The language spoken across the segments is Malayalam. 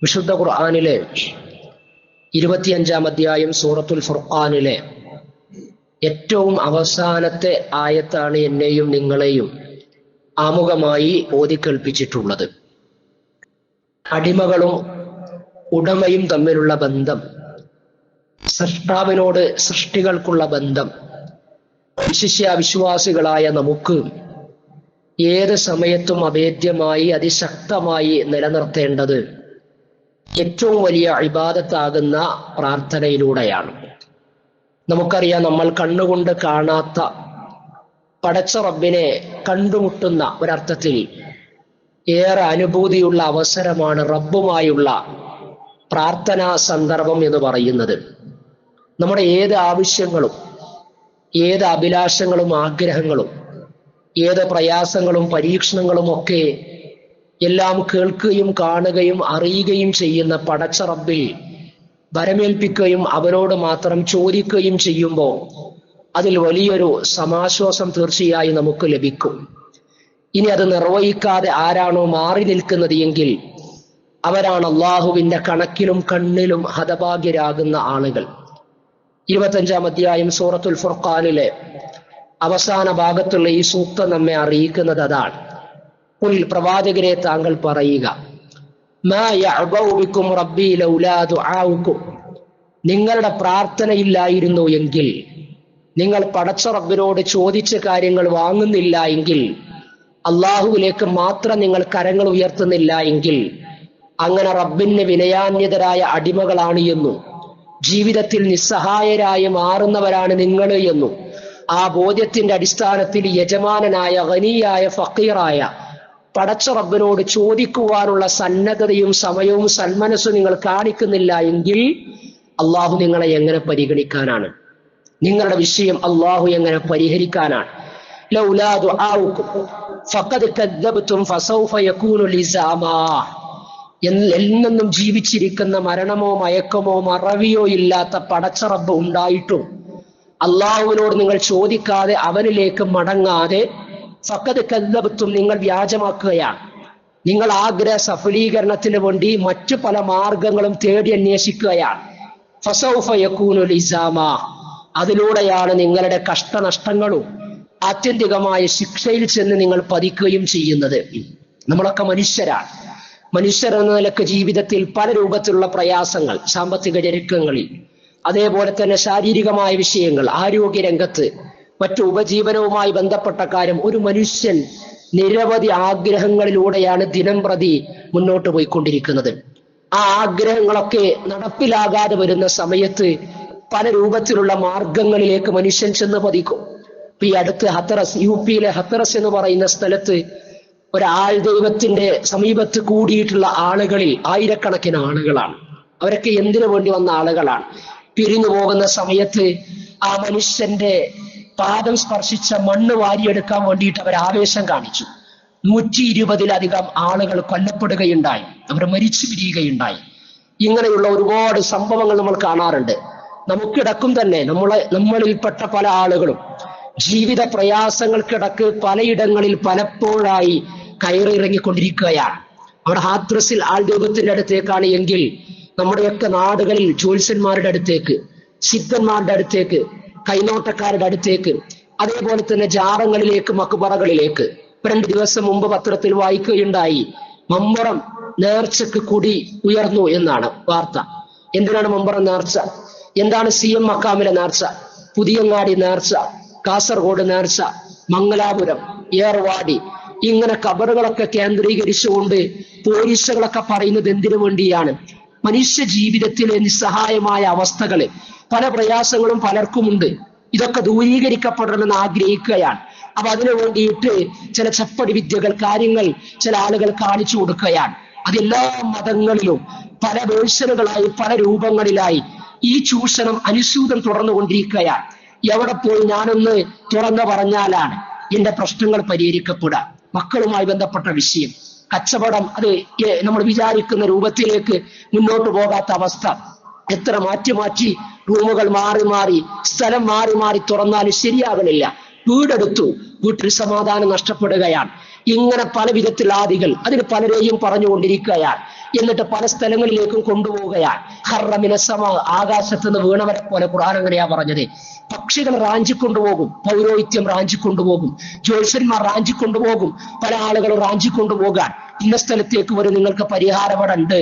വിശുദ്ധ ഖുർആനിലെ 25-ാം അധ്യായം സൂറത്തുൽ ഫുർഖാനിലെ ഏറ്റവും അവസാനത്തെ ആയത്താണ് എന്നെയും നിങ്ങളെയും ആമുഖമായി ഓതിക്കേൾപ്പിച്ചിട്ടുള്ളത്. അടിമകളും ഉടമയും തമ്മിലുള്ള ബന്ധം, സൃഷ്ടാവിനോട് സൃഷ്ടികൾക്കുള്ള ബന്ധം, വിശിഷ്യ വിശ്വാസികളായ നമുക്ക് ഏത് സമയത്തും അഭേദ്യമായി അതിശക്തമായി നിലനിർത്തേണ്ടത് ഏറ്റവും വലിയ ഇബാദത്താകുന്ന പ്രാർത്ഥനയിലൂടെയാണ്. നമുക്കറിയാം, നമ്മൾ കണ്ണുകൊണ്ട് കാണാത്ത പടച്ച റബ്ബിനെ കണ്ടുമുട്ടുന്ന ഒരർത്ഥത്തിൽ ഏറെ അനുഭൂതിയുള്ള അവസരമാണ് റബ്ബുമായുള്ള പ്രാർത്ഥനാ സന്ദർഭം എന്ന് പറയുന്നത്. നമ്മുടെ ഏത് ആവശ്യങ്ങളും, ഏത് അഭിലാഷങ്ങളും ആഗ്രഹങ്ങളും, ഏത് പ്രയാസങ്ങളും പരീക്ഷണങ്ങളും ഒക്കെ എല്ലാം കേൾക്കുകയും കാണുകയും അറിയുകയും ചെയ്യുന്ന പടച്ച റബ്ബിൽ വരമേൽപ്പിക്കുകയും അവനോട് മാത്രം ചോദിക്കുകയും ചെയ്യുമ്പോൾ അതിൽ വലിയൊരു സമാശ്വാസം തീർച്ചയായും നമുക്ക് ലഭിക്കും. ഇനി അത് നിർവഹിക്കാതെ ആരാണോ മാറി നിൽക്കുന്നത് എങ്കിൽ അവരാണ് അള്ളാഹുവിന്റെ കണക്കിലും കണ്ണിലും ഹതഭാഗ്യരാകുന്ന ആളുകൾ. 25-ാം അധ്യായം സൂറത്തുൽ ഫുർഖാനിലെ അവസാന ഭാഗത്തുള്ള ഈ സൂക്തം നമ്മെ അറിയിക്കുന്നത് അതാണ്. പ്രവാചകരെ താങ്കൾ പറയുക, മാ യഅബഉ ബിക്കും റബ്ബി ലൗലാ ദുആഉക്കും, നിങ്ങളുടെ പ്രാർത്ഥനയില്ലായിരുന്നു എങ്കിൽ, നിങ്ങൾ പടച്ച റബ്ബിനോട് ചോദിച്ച കാര്യങ്ങൾ വാങ്ങുന്നില്ല എങ്കിൽ, അള്ളാഹുവിലേക്ക് മാത്രം നിങ്ങൾ കരങ്ങൾ ഉയർത്തുന്നില്ല എങ്കിൽ, അങ്ങനെ റബ്ബിന് വിനയാന്യതരായ അടിമകളാണ് എന്നും ജീവിതത്തിൽ നിസ്സഹായരായി മാറുന്നവരാണ് നിങ്ങൾ എന്നും ആ ബോധ്യത്തിന്റെ അടിസ്ഥാനത്തിൽ യജമാനനായ ഗനിയായ ഫഖീറായ പടച്ച റബ്ബിനോട് ചോദിക്കുവാനുള്ള സന്നദ്ധതയും സമയവും സന്മനസ്സും നിങ്ങൾ കാണിക്കുന്നില്ല എങ്കിൽ അള്ളാഹു നിങ്ങളെ എങ്ങനെ പരിഗണിക്കാനാണ്? നിങ്ങളുടെ വിഷയം അള്ളാഹു എങ്ങനെ പരിഹരിക്കാനാണ്? ലൗലാ ദുആഉക്കും ഫഖദ് കദ്ദബ്തും ഫസൗഫ യകൂനു ലിസാമാ. എന്നെന്നും ജീവിച്ചിരിക്കുന്ന മരണമോ മയക്കമോ മറവിയോ ഇല്ലാത്ത പടച്ച റബ്ബ് ഉണ്ടായിട്ടും അള്ളാഹുവിനോട് നിങ്ങൾ ചോദിക്കാതെ അവനിലേക്ക് മടങ്ങാതെ ഫഖദ് കദ്ദബ്തും, നിങ്ങൾ വ്യാജമാക്കുകയാണ്. നിങ്ങൾ ആഗ്രഹ സഫലീകരണത്തിന് വേണ്ടി മറ്റു പല മാർഗങ്ങളും തേടി അന്വേഷിക്കുകയാണ്. ഫസൗഫ യകൂനു ലിസാമാ, അതിലൂടെയാണ് നിങ്ങളുടെ കഷ്ടനഷ്ടങ്ങളും ആത്യന്തികമായ ശിക്ഷയിൽ ചെന്ന് നിങ്ങൾ പതിക്കുകയും ചെയ്യുന്നത്. നമ്മളൊക്കെ മനുഷ്യരാണ്. മനുഷ്യരെന്ന നിലക്ക് ജീവിതത്തിൽ പല രൂപത്തിലുള്ള പ്രയാസങ്ങൾ, സാമ്പത്തിക ഞെരുക്കങ്ങളിൽ, അതേപോലെ തന്നെ ശാരീരികമായ വിഷയങ്ങൾ, ആരോഗ്യരംഗത്ത്, മറ്റു ഉപജീവനവുമായി ബന്ധപ്പെട്ട കാര്യം, ഒരു മനുഷ്യൻ നിരവധി ആഗ്രഹങ്ങളിലൂടെയാണ് ദിനം പ്രതി മുന്നോട്ട് പോയിക്കൊണ്ടിരിക്കുന്നത്. ആ ആഗ്രഹങ്ങളൊക്കെ നടപ്പിലാകാതെ വരുന്ന സമയത്ത് പല രൂപത്തിലുള്ള മാർഗങ്ങളിലേക്ക് മനുഷ്യൻ ചെന്ന് പതിക്കും. ഈ അടുത്ത് ഹത്തറസ്, യുപിയിലെ ഹത്തറസ് എന്ന് പറയുന്ന സ്ഥലത്ത് ഒരാൾ ദൈവത്തിന്റെ സമീപത്ത് കൂടിയിട്ടുള്ള ആളുകളിൽ ആയിരക്കണക്കിന് ആളുകളാണ്. അവരൊക്കെ എന്തിനു വേണ്ടി വന്ന ആളുകളാണ്? പിരിഞ്ഞു പോകുന്ന സമയത്ത് ആ മനുഷ്യന്റെ പാദം സ്പർശിച്ച മണ്ണ് വാരിയെടുക്കാൻ വേണ്ടിയിട്ട് അവർ ആവേശം കാണിച്ചു. 120-ലധികം ആളുകൾ കൊല്ലപ്പെടുകയുണ്ടായി, അവർ മരിച്ചു പിരിയുകയുണ്ടായി. ഇങ്ങനെയുള്ള ഒരുപാട് സംഭവങ്ങൾ നമ്മൾ കാണാറുണ്ട്. നമുക്കിടക്കും തന്നെ നമ്മളിൽപ്പെട്ട പല ആളുകളും ജീവിത പ്രയാസങ്ങൾക്കിടക്ക് പലയിടങ്ങളിൽ പലപ്പോഴായി കയറിയിറങ്ങിക്കൊണ്ടിരിക്കുകയാണ്. അവിടെ ഹാത്രസിൽ ആൾ ദൈവത്തിന്റെ അടുത്തേക്കാണ് എങ്കിൽ നമ്മുടെയൊക്കെ നാടുകളിൽ ജ്യോത്സ്യന്മാരുടെ അടുത്തേക്ക്, സിദ്ധന്മാരുടെ അടുത്തേക്ക്, കൈനോട്ടക്കാരുടെ അടുത്തേക്ക്, അതേപോലെ തന്നെ ജാറങ്ങളിലേക്ക്, മക്ബറകളിലേക്ക്. 2 ദിവസം മുമ്പ് പത്രത്തിൽ വായിക്കുകയുണ്ടായി, മമ്പറം നേർച്ചക്ക് കുടി ഉയർന്നു എന്നാണ് വാർത്ത. എന്തിനാണ് മമ്പറം നേർച്ച? എന്താണ് CM മക്കാമിലെ നേർച്ച, പുതിയങ്ങാടി നേർച്ച, കാസർഗോഡ് നേർച്ച, മംഗലാപുരം, ഏർവാടി, ഇങ്ങനെ ഖബറുകളൊക്കെ കേന്ദ്രീകരിച്ചുകൊണ്ട് പോലീസുകളൊക്കെ പറയുന്നത് എന്തിനു വേണ്ടിയാണ്? മനുഷ്യ ജീവിതത്തിലെ നിസ്സഹായമായ അവസ്ഥകള്, പല പ്രയാസങ്ങളും പലർക്കുമുണ്ട്. ഇതൊക്കെ ദൂരീകരിക്കപ്പെടണമെന്ന് ആഗ്രഹിക്കുകയാണ്. അപ്പൊ അതിനു വേണ്ടിയിട്ട് ചില ചപ്പടി വിദ്യകൾ, കാര്യങ്ങൾ ചില ആളുകൾ കാണിച്ചു കൊടുക്കുകയാണ്. അതെല്ലാ മതങ്ങളിലും പല വേർഷനുകളായി, പല രൂപങ്ങളിലായി ഈ ചൂഷണം അനുസ്യൂതം തുടർന്നുകൊണ്ടിരിക്കുകയാണ്. എവിടെ പോയി ഞാനൊന്ന് തുറന്നു പറഞ്ഞാലാണ് എന്റെ പ്രശ്നങ്ങൾ പരിഹരിക്കപ്പെടുക? മക്കളുമായി ബന്ധപ്പെട്ട വിഷയം, കച്ചവടം, അത് നമ്മൾ വിചാരിക്കുന്ന രൂപത്തിലേക്ക് മുന്നോട്ട് പോകാത്ത അവസ്ഥ. എത്ര മാറ്റി റൂമുകൾ മാറി സ്ഥലം മാറി തുറന്നാലും ശരിയാകണില്ല. വീടെടുത്തു, വീട്ടിൽ സമാധാനം നഷ്ടപ്പെടുകയാണ്. ഇങ്ങനെ പല വിധത്തിൽ ആദികൾ അതിന് പലരെയും പറഞ്ഞുകൊണ്ടിരിക്കുകയാണ്. എന്നിട്ട് പല സ്ഥലങ്ങളിലേക്കും കൊണ്ടുപോവുകയാണ്. ഹർറമിനസമ, ആകാശത്ത് നിന്ന് വീണവരെ പോലെ. ഖുർആൻ അങ്ങനെയാ പറഞ്ഞത്. പക്ഷികൾ റാഞ്ചിക്കൊണ്ടുപോകും, പൗരോഹിത്യം റാഞ്ചിക്കൊണ്ടുപോകും, ജ്യോത്സ്യന്മാർ റാഞ്ചിക്കൊണ്ടുപോകും, പല ആളുകളും റാഞ്ചിക്കൊണ്ടുപോകാൻ. ഇന്ന സ്ഥലത്തേക്ക് വരും, നിങ്ങൾക്ക് പരിഹാരം അവിടെ ഉണ്ട്.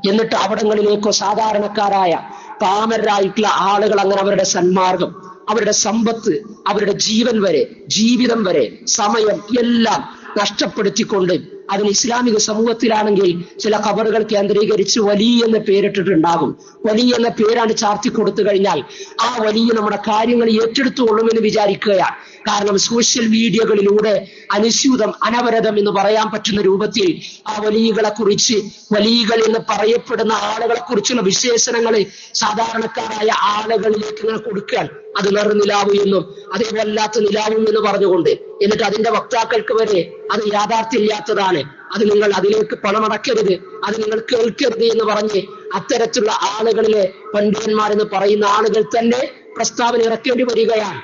എന്നിട്ട് അവിടങ്ങളിലേക്കോ സാധാരണക്കാരായ പാമരായിട്ടുള്ള ആളുകൾ അങ്ങനെ അവരുടെ സന്മാർഗം, അവരുടെ സമ്പത്ത്, അവരുടെ ജീവൻ വരെ, ജീവിതം വരെ, സമയം എല്ലാം നഷ്ടപ്പെടുത്തിക്കൊണ്ട്, അതിന് ഇസ്ലാമിക സമൂഹത്തിലാണെങ്കിൽ ചില ഖബറുകൾ കേന്ദ്രീകരിച്ച് വലി എന്ന പേരിട്ടിട്ടുണ്ടാകും. വലി എന്ന പേരാണ് ചാർത്തി കൊടുത്തു കഴിഞ്ഞാൽ ആ വലിയ നമ്മുടെ കാര്യങ്ങൾ ഏറ്റെടുത്തുകൊള്ളുമെന്ന് വിചാരിക്കുകയാണ്. കാരണം സോഷ്യൽ മീഡിയകളിലൂടെ അനുസ്യൂതം, അനവരതം എന്ന് പറയാൻ പറ്റുന്ന രൂപത്തിൽ ആ വലികളെ കുറിച്ച്, വലികൾ എന്ന് പറയപ്പെടുന്ന ആളുകളെ കുറിച്ചുള്ള വിശേഷണങ്ങൾ സാധാരണക്കാരായ ആളുകളിലേക്ക് ഇങ്ങനെ കൊടുക്കാൻ, അത് നിലാവ് എന്നും അതേപോലാത്ത നിലാവും എന്ന് പറഞ്ഞുകൊണ്ട്, എന്നിട്ട് അതിന്റെ വക്താക്കൾക്ക് വരെ അത് യാഥാർത്ഥ്യമില്ലാത്തതാണ്, അത് നിങ്ങൾ അതിലേക്ക് പണമടക്കരുത്, അത് നിങ്ങൾ കേൾക്കരുത് എന്ന് പറഞ്ഞ് അത്തരത്തിലുള്ള ആളുകളിലെ പണ്ഡിതന്മാരെന്ന് പറയുന്ന ആളുകൾ തന്നെ പ്രസ്താവന ഇറക്കേണ്ടി വരികയാണ്.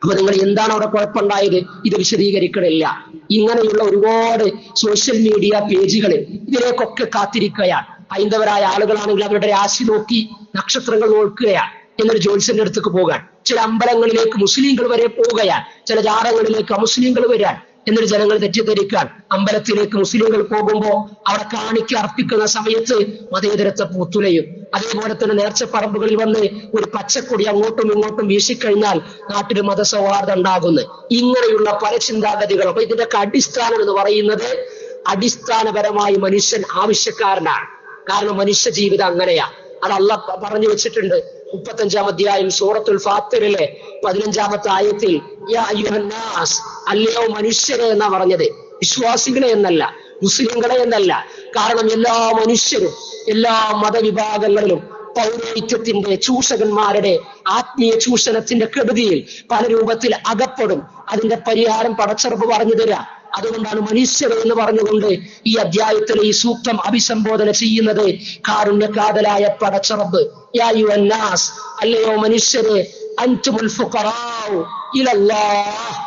അപ്പൊ നിങ്ങൾ എന്താണ് അവിടെ കുഴപ്പമുണ്ടായത്, ഇത് വിശദീകരിക്കണില്ല. ഇങ്ങനെയുള്ള ഒരുപാട് സോഷ്യൽ മീഡിയ പേജുകൾ ഇതിലേക്കൊക്കെ കാത്തിരിക്കുകയാണ്. ഹൈന്ദവരായ ആളുകളാണെങ്കിൽ അവരുടെ രാശി നോക്കി നക്ഷത്രങ്ങൾ നോക്കുകയാണ്, എന്നൊരു ജ്യോത്സ്യന്റെ അടുത്തേക്ക് പോകാൻ. ചില അമ്പലങ്ങളിലേക്ക് മുസ്ലിങ്ങൾ വരെ പോവുകയാണ്, ചില ജാറങ്ങളിലേക്ക് അമുസ്ലിങ്ങൾ വരാൻ, എന്നൊരു ജനങ്ങൾ തെറ്റിദ്ധരിക്കാൻ. അമ്പലത്തിലേക്ക് മുസ്ലിങ്ങൾ പോകുമ്പോൾ അവിടെ കാണിക്ക അർപ്പിക്കുന്ന സമയത്ത് മതേതരത്വ പൂത്തുലയും. അതേപോലെ തന്നെ നേർച്ചപ്പറമ്പുകളിൽ വന്ന് ഒരു പച്ചക്കൊടി അങ്ങോട്ടും ഇങ്ങോട്ടും വീശിക്കഴിഞ്ഞാൽ നാട്ടിൽ മതസൗഹാർദ്ദം ഉണ്ടാകുന്നു. ഇങ്ങനെയുള്ള പല ചിന്താഗതികളും. അപ്പൊ ഇതിന്റെയൊക്കെ അടിസ്ഥാനം എന്ന് പറയുന്നത് അടിസ്ഥാനപരമായി മനുഷ്യൻ ആവശ്യക്കാരനാണ്. കാരണം മനുഷ്യ ജീവിതം അങ്ങനെയാ. അത് അള്ളാഹ് പറഞ്ഞു വെച്ചിട്ടുണ്ട് 35-ാം അധ്യായം സൂറത്തുൽ ഫാത്തിറിലെ 15-ാമത്തെ ആയത്തിൽ, യാ അയ്യുഹന്നാസ്, അല്ലയോ മനുഷ്യരെ എന്നാ പറഞ്ഞത്, വിശ്വാസികളെ എന്നല്ല, മുസ്ലിങ്ങളെ എന്നല്ല. കാരണം എല്ലാ മനുഷ്യരും എല്ലാ മതവിഭാഗങ്ങളിലും പൗരോഹിത്യത്തിന്റെ, ചൂഷകന്മാരുടെ ആത്മീയ ചൂഷണത്തിന്റെ കെടുതിയിൽ പല രൂപത്തിൽ അകപ്പെടും. അതിന്റെ പരിഹാരം പടച്ചറപ്പ് പറഞ്ഞു തരാം. അതുകൊണ്ടാണ് മനുഷ്യർ എന്ന് പറഞ്ഞുകൊണ്ട് ഈ അധ്യായത്തിലെ ഈ സൂക്തം അഭിസംബോധന ചെയ്യുന്നത്. കാരുണ്യകാതലായ പടച്ചറബ്, യാ അയ്യുഹന്നാസ്, അല്ലയോ മനുഷ്യരെ, അൻതുമുൽ ഫുഖറാഉ ഇലല്ലാഹ്,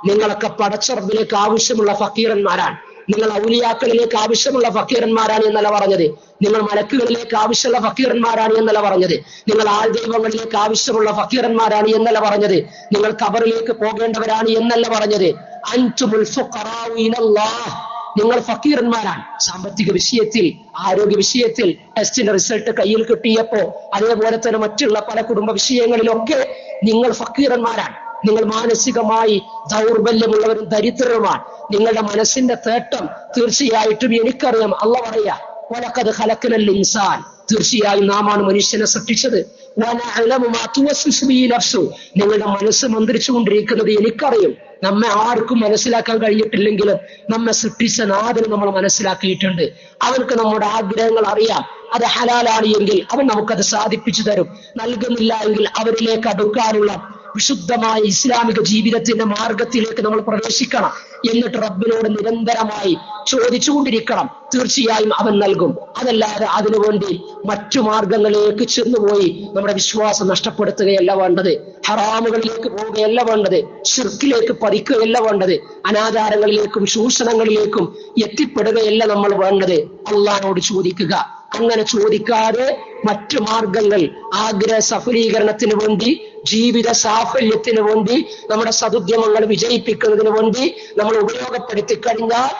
നിങ്ങളൊക്കെ പടച്ചറബിലേക്ക് ആവശ്യമുള്ള ഫക്കീറന്മാരാണ്. നിങ്ങൾ ഔലിയാക്കളിലേക്ക് ആവശ്യമുള്ള ഫക്കീറന്മാരാണ് എന്നല്ല പറഞ്ഞത്. നിങ്ങൾ മലക്കുകളിലേക്ക് ആവശ്യമുള്ള ഫക്കീറന്മാരാണ് എന്നല്ല പറഞ്ഞത്. നിങ്ങൾ ആൾ ദൈവങ്ങളിലേക്ക് ആവശ്യമുള്ള ഫക്കീറന്മാരാണ് എന്നല്ല പറഞ്ഞത്. നിങ്ങൾ ഖബറിലേക്ക് പോകേണ്ടവരാണ് എന്നല്ല പറഞ്ഞത്. അൻതുമുൽ ഫുഖറാഉ ഇലല്ലാഹ്, നിങ്ങൾ ഫക്കീറന്മാരാണ്. സാമ്പത്തിക വിഷയത്തിൽ, ആരോഗ്യ വിഷയത്തിൽ, ടെസ്റ്റിന്റെ റിസൾട്ട് കയ്യിൽ കിട്ടിയപ്പോ, അതേപോലെ തന്നെ മറ്റുള്ള പല കുടുംബ വിഷയങ്ങളിലൊക്കെ നിങ്ങൾ ഫക്കീറന്മാരാണ്. നിങ്ങൾ മാനസികമായി ദൗർബല്യമുള്ളവരും ദരിദ്രരുമാണ്. നിങ്ങളുടെ മനസ്സിന്റെ തേട്ടം തീർച്ചയായിട്ടും എനിക്കറിയാം. അള്ളാഹ് പറയാ, വലഖദ് ഖലഖനൽ ഇൻസാൻ, തീർച്ചയായും നാമാണ് മനുഷ്യനെ സൃഷ്ടിച്ചത്. വനഅലമു മാ തുവസ്വിസു ബിഹി നഫ്സു, നിങ്ങളുടെ മനസ്സ് മന്ത്രിച്ചുകൊണ്ടിരിക്കുന്നത് എനിക്കറിയും. നമ്മെ ആർക്കും മനസ്സിലാക്കാൻ കഴിഞ്ഞിട്ടില്ലെങ്കിലും നമ്മെ സൃഷ്ടിച്ച നാഥന് നമ്മൾ മനസ്സിലാക്കിയിട്ടുണ്ട്. അവർക്ക് നമ്മുടെ ആഗ്രഹങ്ങൾ അറിയാം. അത് ഹലാലാണ് എങ്കിൽ അവൻ നമുക്കത് സാധിപ്പിച്ചു തരും. നൽകുന്നില്ല എങ്കിൽ അവരിലേക്ക് അടുക്കാനുള്ള വിശുദ്ധമായ ഇസ്ലാമിക ജീവിതത്തിന്റെ മാർഗത്തിലേക്ക് നമ്മൾ പ്രവേശിക്കണം. എന്നിട്ട് റബ്ബിനോട് നിരന്തരമായി ചോദിച്ചുകൊണ്ടിരിക്കണം. തീർച്ചയായും അവൻ നൽകും. അതല്ലാതെ അതിനുവേണ്ടി മറ്റു മാർഗങ്ങളിലേക്ക് ചെന്നുപോയി നമ്മുടെ വിശ്വാസം നഷ്ടപ്പെടുത്തുകയല്ല വേണ്ടത്. ഹറാമുകളിലേക്ക് പോവുകയല്ല വേണ്ടത്. ശിർക്കിലേക്ക് പതിക്കുകയല്ല വേണ്ടത്. അനാചാരങ്ങളിലേക്കും ചൂഷണങ്ങളിലേക്കും എത്തിപ്പെടുകയല്ല നമ്മൾ വേണ്ടത്. അള്ളാഹുവോട് ചോദിക്കുക. അങ്ങനെ ചോദിക്കാതെ മറ്റു മാർഗങ്ങൾ, ആഗ്രഹ സഫലീകരണത്തിന് വേണ്ടി, ജീവിത സാഫല്യത്തിന് വേണ്ടി, നമ്മുടെ സദുദ്യമങ്ങൾ വിജയിപ്പിക്കുന്നതിന് വേണ്ടി നമ്മൾ ഉപയോഗപ്പെടുത്തി കഴിഞ്ഞാൽ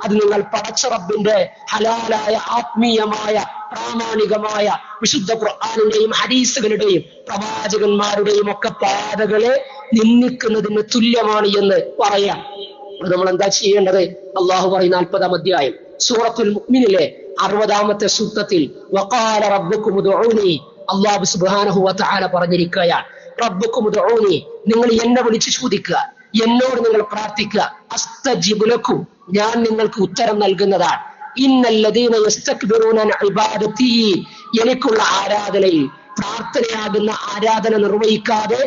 അത് നിങ്ങൾ പടച്ച റബ്ബിന്റെ ഹലാലായ ആത്മീയമായ പ്രാമാണികമായ വിശുദ്ധ ഖുർആനിന്റെയും ഹദീസുകളുടെയും പ്രവാചകന്മാരുടെയും ഒക്കെ പാതകളെ നിന്ദിക്കുന്നതിന് തുല്യമാണ് എന്ന് പറയാം. നമ്മൾ എന്താ ചെയ്യേണ്ടത്? അള്ളാഹു പറയുന്ന 40-ാം അധ്യായം സൂറത്തുൽ മുഅ്മിനിലെ 60-ാമത്തെ സൂക്തത്തിൽ വഖാല റബ്ബുക്കും ഉദ്ഉനി, അല്ലാഹു സുബ്ഹാനഹു വ തആല പറഞ്ഞിരിക്കുകയാണ്, റബ്ബുക്കും ഉദ്ഉനി, നിങ്ങൾ എന്നെ വിളിച്ച് ചോദിക്കുക, എന്നോട് നിങ്ങൾ പ്രാർത്ഥിക്കുക, അസ്തജിബ് ലക്കും, ഞാൻ നിങ്ങൾക്ക് ഉത്തരം നൽകുന്നതാണ്. ഇന്നല്ലദീന യസ്തക്ബിറൂന അൻ ഇബാദതി, എനിക്കുള്ള ആരാധനയിൽ, പ്രാർത്ഥനയാകുന്ന ആരാധന നിർവഹിക്കാതെ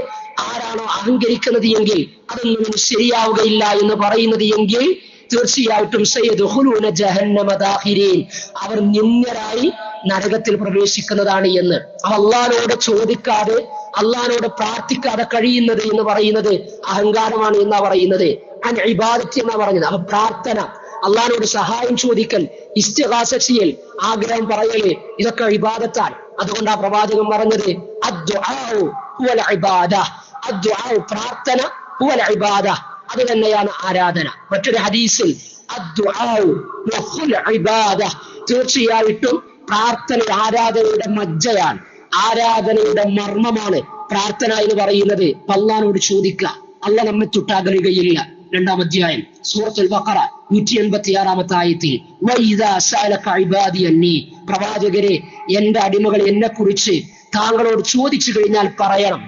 ആരാണോ അഹങ്കരിക്കുന്നത് എങ്കിൽ, അതൊന്നും ശരിയാവുകയില്ല എന്ന് പറയുന്നത് എങ്കിൽ തീർച്ചയായിട്ടും സയദ്ഖുലൂന ജഹന്നമ ദാഖിരീൻ, അവർ നിന്ദ്യരായി നരകത്തിൽ പ്രവേശിക്കുന്നതാണ് എന്ന്. അള്ളാഹുവോട് ചോദിക്കാതെ, അള്ളാഹുവോട് പ്രാർത്ഥിക്കാതെ കഴിയുന്നത് എന്ന് പറയുന്നത് അഹങ്കാരമാണ് എന്നാ പറയുന്നത്. അൻ ഇബാദത്ത് എന്നാ പറയുന്നത്. അപ്പൊ പ്രാർത്ഥന, അള്ളാഹിനോട് സഹായം ചോദിക്കൽ, ഇസ്തിഗാസ ചെയ്യൽ, ആഗ്രഹം പറയല്, ഇതൊക്കെ ഇബാദത്താണ്. അതുകൊണ്ട് ആ പ്രവാചകൻ പറഞ്ഞത് അദ്ദുആഉ ഹുവൽ ഇബാദ, അദ്ദുആഉ പ്രാർത്ഥന, ഹുവൽ ഇബാദ അത് തന്നെയാണ് ആരാധന. മറ്റൊരു ഹദീസിൽ അദ്ദുആഉ വഖുൽ ഇബാദ, തീർച്ചയായിട്ടും പ്രാർത്ഥന ആരാധനയുടെ മജ്ജയാണ്, ആരാധനയുടെ മർമ്മമാണ് പ്രാർത്ഥന എന്ന് പറയുന്നത്. അല്ലാഹുവോട് ചോദിക്കുക, അല്ലാഹ് നമ്മെ തൊട്ടകലുകയില്ല. 2-ാം അധ്യായം സൂറത്തുൽ ബഖറ 186-ാമത്തെ ആയത്തിൽ വഇദാ സഅലക ഇബാദി അന്നി, പ്രവാചകരെ എന്റെ അടിമകൾ എന്നെ കുറിച്ച് താങ്കളോട് ചോദിച്ചു കഴിഞ്ഞാൽ പറയണം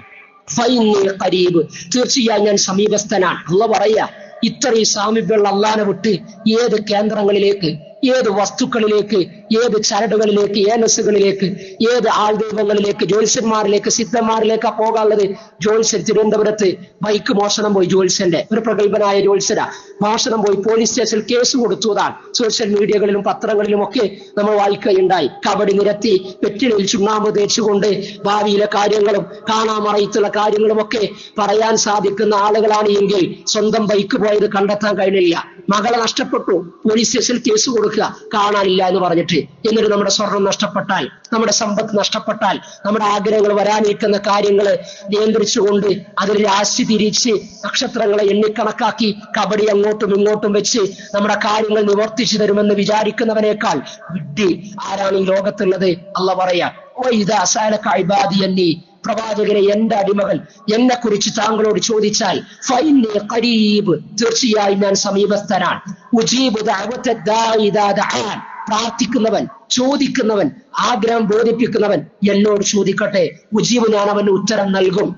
ഫഇന്നി ഖരീബ്, തീർച്ചയായും ഞാൻ സമീപസ്ഥനാണ്. അല്ലാഹ് പറയാ, ഇത്രയും സാമീപ്യമുള്ള അല്ലാഹനെ വിട്ട് ഏത് കേന്ദ്രങ്ങളിലേക്ക്, ഏത് വസ്തുക്കളിലേക്ക്, ഏത് ചരടുകളിലേക്ക്, ഏനസുകളിലേക്ക്, ഏത് ആൾദൈവങ്ങളിലേക്ക്, ജ്യോത്സ്യന്മാരിലേക്ക്, സിദ്ധന്മാരിലേക്കാ പോകാനുള്ളത്? ജ്യോത്സ്യൻ തിരുവനന്തപുരത്ത് ബൈക്ക് മോഷണം പോയി, ജ്യോത്സ്യന്റെ ഒരു പ്രഗത്ഭനായ ജ്യോത്സ്യരാ മോഷണം പോയി, പോലീസ് സ്റ്റേഷനിൽ കേസ് കൊടുത്തതാണ്. സോഷ്യൽ മീഡിയകളിലും പത്രങ്ങളിലും ഒക്കെ നമ്മൾ വായിക്കുകയുണ്ടായി. കബഡി നിരത്തി വെറ്റിലയിൽ ചുണ്ണാമ്പ് തേച്ചുകൊണ്ട് ഭാവിയിലെ കാര്യങ്ങളും കാണാമറയത്തുള്ള കാര്യങ്ങളും ഒക്കെ പറയാൻ സാധിക്കുന്ന ആളുകളാണ് എങ്കിൽ സ്വന്തം ബൈക്ക് പോയത് കണ്ടെത്താൻ കഴിഞ്ഞില്ല. മകളെ നഷ്ടപ്പെട്ടു, പോലീസ് സ്റ്റേഷനിൽ കേസ് കൊടുക്കുക, കാണാനില്ല എന്ന് പറഞ്ഞിട്ട്. എന്നിട്ട് നമ്മുടെ സ്വർണം നഷ്ടപ്പെട്ടാൽ, നമ്മുടെ സമ്പത്ത് നഷ്ടപ്പെട്ടാൽ, നമ്മുടെ ആഗ്രഹങ്ങൾ വരാനിരിക്കുന്ന കാര്യങ്ങൾ നിയന്ത്രിച്ചുകൊണ്ട് അതിൽ രാശി തിരിച്ച് നക്ഷത്രങ്ങളെ എണ്ണിക്കണക്കാക്കി കബഡി അങ്ങോട്ടും ഇങ്ങോട്ടും വെച്ച് നമ്മുടെ കാര്യങ്ങൾ നിവർത്തിച്ചു തരുമെന്ന് വിചാരിക്കുന്നവനേക്കാൾ വിഡ്ഢി ആരാണ് ഈ ലോകത്തുള്ളത്? അല്ലാഹ് പറയാ, വഇദാ സഅലക ഇബാദി അന്നി, പ്രവാചകരെ എന്റെ അടിമകൾ എന്നെ കുറിച്ച് താങ്കളോട് ചോദിച്ചാൽ ഫഇന്നി ഖരീബ്, തീർച്ചയായും ഞാൻ സമീപസ്ഥനാണ്. ഉജീബു ദഅവത ദാഇ ഇദാ ദഅൻ, പ്രാർത്ഥിക്കുന്നവൻ, ചോദിക്കുന്നവൻ, ആഗ്രഹം ബോധിപ്പിക്കുന്നവൻ എന്നോട് ചോദിക്കട്ടെ, ഉജീബ്, ഞാൻ അവന് ഉത്തരം നൽകും.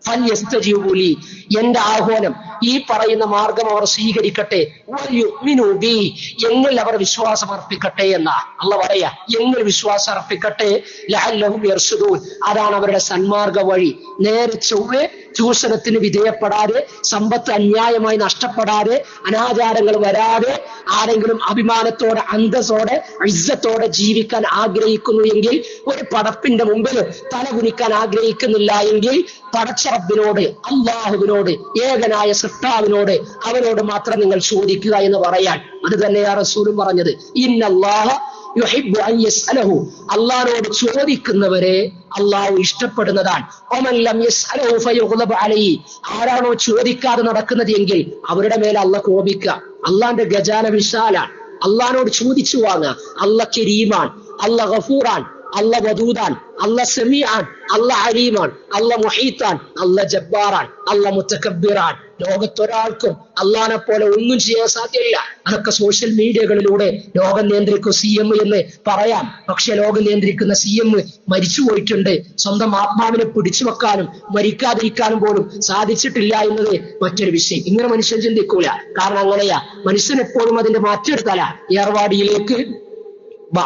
ഫൽയസ്തജീബുലി, എന്റെ ആഹ്വാനം, ഈ പറയുന്ന മാർഗം അവർ സ്വീകരിക്കട്ടെ. വൽയുഅ്മിനൂ ബി, എങ്കിൽ അവർ വിശ്വാസം അർപ്പിക്കട്ടെ എന്നാ അല്ലാഹ് പറയാ. എങ്കിൽ വിശ്വാസം അർപ്പിക്കട്ടെ, ലഅല്ലഹും യർശുദൂൻ, അതാണ് അവരുടെ സന്മാർഗ വഴി. നേരെ ചൊവ്വെ ചൂഷണത്തിന് വിധേയപ്പെടാതെ, സമ്പത്ത് അന്യായമായി നഷ്ടപ്പെടാതെ, അനാചാരങ്ങൾ വരാതെ, ആരെങ്കിലും അഭിമാനത്തോടെ അന്തസ്സോടെ ഇസ്സത്തോടെ ജീവിക്കാൻ ആഗ്രഹിക്കുന്നു എങ്കിൽ, ഒരു പടപ്പിന്റെ മുമ്പിൽ തലകുനിക്കാൻ ആഗ്രഹിക്കുന്നില്ല എങ്കിൽ, പടച്ച റബ്ബിനോട്, അല്ലാഹുവിനോട്, ഏകനായ സൃഷ്ടാവിനോട്, അവനോട് മാത്രം നിങ്ങൾ ചോദിക്കുക എന്ന് പറയാൻ. അത് തന്നെയാ റസൂലും പറഞ്ഞത്, ഇന്നല്ലാഹ യുഹിബ്ബു അൻ യസ്അലഹു, അല്ലാഹുവോട് ചോദിക്കുന്നവരെ അല്ലാഹു ഇഷ്ടപ്പെടുന്നതാണ്. വമൻ ലം യസ്അലഹു ഫയുഗ്ളബ് അലൈഹി, ആരാണോ ചോദിക്കാതെ നടക്കുന്നത് എങ്കിൽ അവരുടെ മേലെ അല്ലാഹ് കോപിക്കുക. അല്ലാഹുവിന്റെ ഖജാന വിശാലാണ്, അല്ലാഹുവോട് ചോദിച്ചു വാങ്ങുക. അല്ലാഹ് കരീമാൻ, അല്ലാഹ് ഗഫൂറാൻ, അല്ലാഹ് വദൂദാൻ, അല്ലാഹ് സമീആൻ, അല്ലാഹ് അലീമാൻ, അല്ലാഹ് മുഹീത്താൻ, അല്ലാഹ് ജബ്ബാറാൻ, അല്ലാഹ് മുതകബ്ബിറാൻ. ലോകത്തൊരാൾക്കും അല്ലാഹനെ പോലെ ഒന്നും ചെയ്യാൻ സാധ്യമല്ല. അതൊക്കെ സോഷ്യൽ മീഡിയകളിലൂടെ ലോകം നിയന്ത്രിക്കും CM എന്ന് പറയാം. പക്ഷെ ലോകം നിയന്ത്രിക്കുന്ന CM മരിച്ചു പോയിട്ടുണ്ട്. സ്വന്തം ആത്മാവിനെ പിടിച്ചു വെക്കാനും മരിക്കാതിരിക്കാനും പോലും സാധിച്ചിട്ടില്ല എന്നത് മറ്റൊരു വിഷയം. ഇങ്ങനെ മനുഷ്യൻ ചിന്തിക്കൂല. കാരണം അങ്ങനെയാ, മനുഷ്യൻ എപ്പോഴും അതിന്റെ മാറ്റെടുത്താല. ഏർവാടിയിലേക്ക്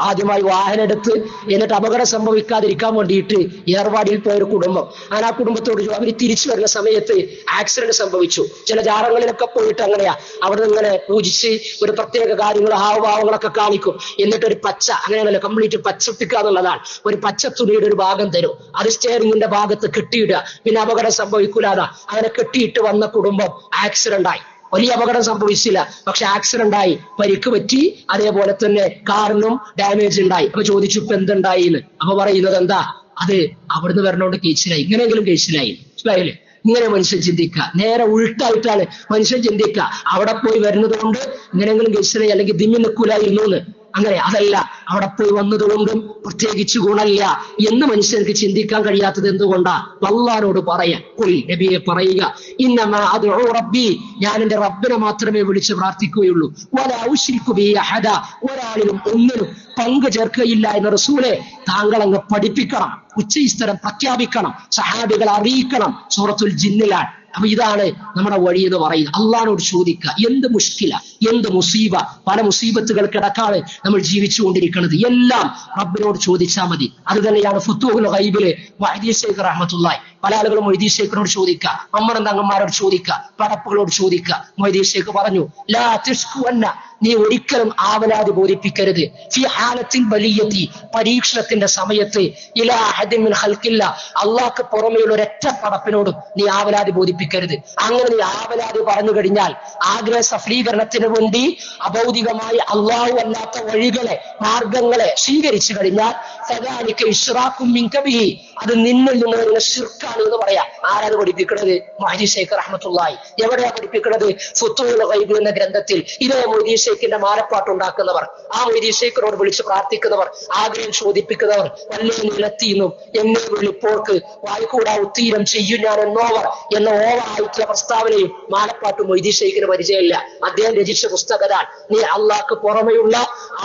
ആദ്യമായി വാഹനം എടുത്ത് എന്നിട്ട് അപകടം സംഭവിക്കാതിരിക്കാൻ വേണ്ടിയിട്ട് ഏർവാടിയിൽ പോയൊരു കുടുംബം, അങ്ങനെ ആ കുടുംബത്തോട് അവർ തിരിച്ചു വരുന്ന സമയത്ത് ആക്സിഡന്റ് സംഭവിച്ചു. ചില ജാറങ്ങളിലൊക്കെ പോയിട്ട് അങ്ങനെയാ, അവിടെ നിന്ന് ഇങ്ങനെ പൂജിച്ച് ഒരു പ്രത്യേക കാര്യങ്ങൾ ഹാവഭാവങ്ങളൊക്കെ കാണിക്കും. എന്നിട്ട് ഒരു പച്ച, അങ്ങനെയാണല്ലോ കംപ്ലീറ്റ് പച്ചപ്പിക്കുക എന്നുള്ളതാണ്, ഒരു പച്ച തുണിയുടെ ഒരു ഭാഗം തരും, അത് സ്റ്റെയറിംഗിന്റെ ഭാഗത്ത് കെട്ടിയിടുക, പിന്നെ അപകടം സംഭവിക്കൂലാതാ. അങ്ങനെ കെട്ടിയിട്ട് വന്ന കുടുംബം ആക്സിഡന്റ് ആയി. വലിയ അപകടം സംഭവിച്ചില്ല, പക്ഷെ ആക്സിഡന്റ് ആയി, പരിക്ക് പറ്റി. അതേപോലെ തന്നെ കാറിനും ഡാമേജ് ഉണ്ടായി. അപ്പൊ ചോദിച്ചു ഇപ്പൊ എന്തുണ്ടായി എന്ന്. അപ്പൊ പറയുന്നത് എന്താ, അത് അവിടുന്ന് വരണോണ്ട് കേസിലായി, ഇങ്ങനെയെങ്കിലും കേസിലായി. മനസ്സിലായില്ലേ? ഇങ്ങനെ മനുഷ്യൻ ചിന്തിക്കുക. നേരെ ഉൾട്ടായിട്ടാണ് മനുഷ്യൻ ചിന്തിക്കുക. അവിടെ പോയി വരുന്നത് കൊണ്ട് ഇങ്ങനെയെങ്കിലും കേസിലായി, അല്ലെങ്കിൽ ദിമ്മി നിൽക്കൂലായിരുന്നു എന്ന്. അങ്ങനെ അതല്ല, അവിടെ പോയി വന്നതുകൊണ്ടും പ്രത്യേകിച്ച് ഗുണമില്ല എന്ന് മനുഷ്യർക്ക് ചിന്തിക്കാൻ കഴിയാത്തത് എന്തുകൊണ്ടാ? അല്ലാഹുവോട് പറയാ, നബിയെ പറയുക, ഇന്നമാ അദ്ഉ റബ്ബി, ഞാൻ എന്റെ റബ്ബിനെ മാത്രമേ വിളിച്ച് പ്രാർത്ഥിക്കുകയുള്ളൂ. വലാ ഉശ്രികു ബിഹി അഹദ, ഒരാളിലും ഒന്നിനും പങ്കു ചേർക്കുകയില്ല എന്ന് റസൂലെ താങ്കൾ അങ്ങ് പഠിപ്പിക്കണം, ഉച്ചസ്ഥരം പ്രഖ്യാപിക്കണം, സഹാബികളെ അറിയിക്കണം. സൂറത്തുൽ ജിന്നിലാണ്. അപ്പൊ ഇതാണ് നമ്മുടെ വഴി എന്ന് പറയുന്നത്. അള്ളാഹിനോട് ചോദിക്കുക. എന്ത് മുഷ്കില, എന്ത് മുസീബ, പല മുസീബത്തുകൾ കിടക്കാതെ നമ്മൾ ജീവിച്ചുകൊണ്ടിരിക്കുന്നത് എല്ലാം റബ്ബിനോട് ചോദിച്ചാൽ മതി. അത് തന്നെയാണ് ഫുത്തൂഹുൽ ഗൈബിലെ വഹീദ് ശൈഖ് റഹ്മത്തുള്ളാഹി. പല ആളുകളും മൊയ്തീൻ ശൈഖിനോട് ചോദിക്കുക, നമ്മുടെ തങ്ങന്മാരോട് ചോദിക്കുക, പടപ്പുകളോട് ചോദിക്കുക. മൊയ്തീൻ ശൈഖ് പറഞ്ഞു, ലാ തഷ്കുവന്ന, നീ ഒരിക്കലും ആവലാതി ബോധിപ്പിക്കരുത്. ഫി ഹാലത്തിൽ ബലിയത്തി, പരീക്ഷണത്തിന്റെ സമയത്ത്, ഇലാ അഹദിൻ മിൻ ഖൽഖില്ല, അള്ളാഹ്ക്ക് പുറമെയുള്ള ഒരൊറ്റ പടപ്പിനോടും നീ ആവലാതി ബോധിപ്പിക്കരുത്. പഠിപ്പിക്കരുത്. അങ്ങനെ നീ ആവലാതി പറഞ്ഞു കഴിഞ്ഞാൽ, ആഗ്രഹ സഫലീകരണത്തിന് വേണ്ടി അഭൗതികമായി അള്ളാഹു അല്ലാത്ത വഴികളെ, മാർഗങ്ങളെ സ്വീകരിച്ചു കഴിഞ്ഞാൽ ഫദാലിക ഇശ്റാഖും മിൻക ബിഹി, അത് നിന്നിൽ നിന്ന് വരുന്ന ശിർക്കാണ് എന്ന് പറയാം. ആരാണ് പഠിപ്പിക്കുന്നത്? മൊയ്‌ദി ശൈഖ് റഹ്മത്തുള്ളാഹി. എവിടെയാ പഠിപ്പിക്കുന്നത്? ഫുതൂഹുൽ ഗൈബ് എന്ന ഗ്രന്ഥത്തിൽ. ഇതേ മൊയ്‌ദി ശൈഖിന്റെ മാലപ്പാട്ട് ഉണ്ടാക്കുന്നവർ, ആ മൊയ്‌ദി ശൈഖിനോട് വിളിച്ച് പ്രാർത്ഥിക്കുന്നവർ, ആഗ്രഹം ചോദിപ്പിക്കുന്നവർ, വല്ലേ നിലത്തിന്നും എന്നെ വിളിപ്പോർക്ക് വായിക്കൂടാ ഉത്തീരം ചെയ്യും ഞാൻ എന്നോവർ എന്ന ഓവറായിട്ടുള്ള പ്രസ്താവനയും മാലപ്പാട്ടും മൊയ്‌ദി ശൈഖിന് പരിചയമില്ല. അദ്ദേഹം രചിച്ച പുസ്തകതാൻ. നീ അള്ളാഹ്ക്ക് പുറമെയുള്ള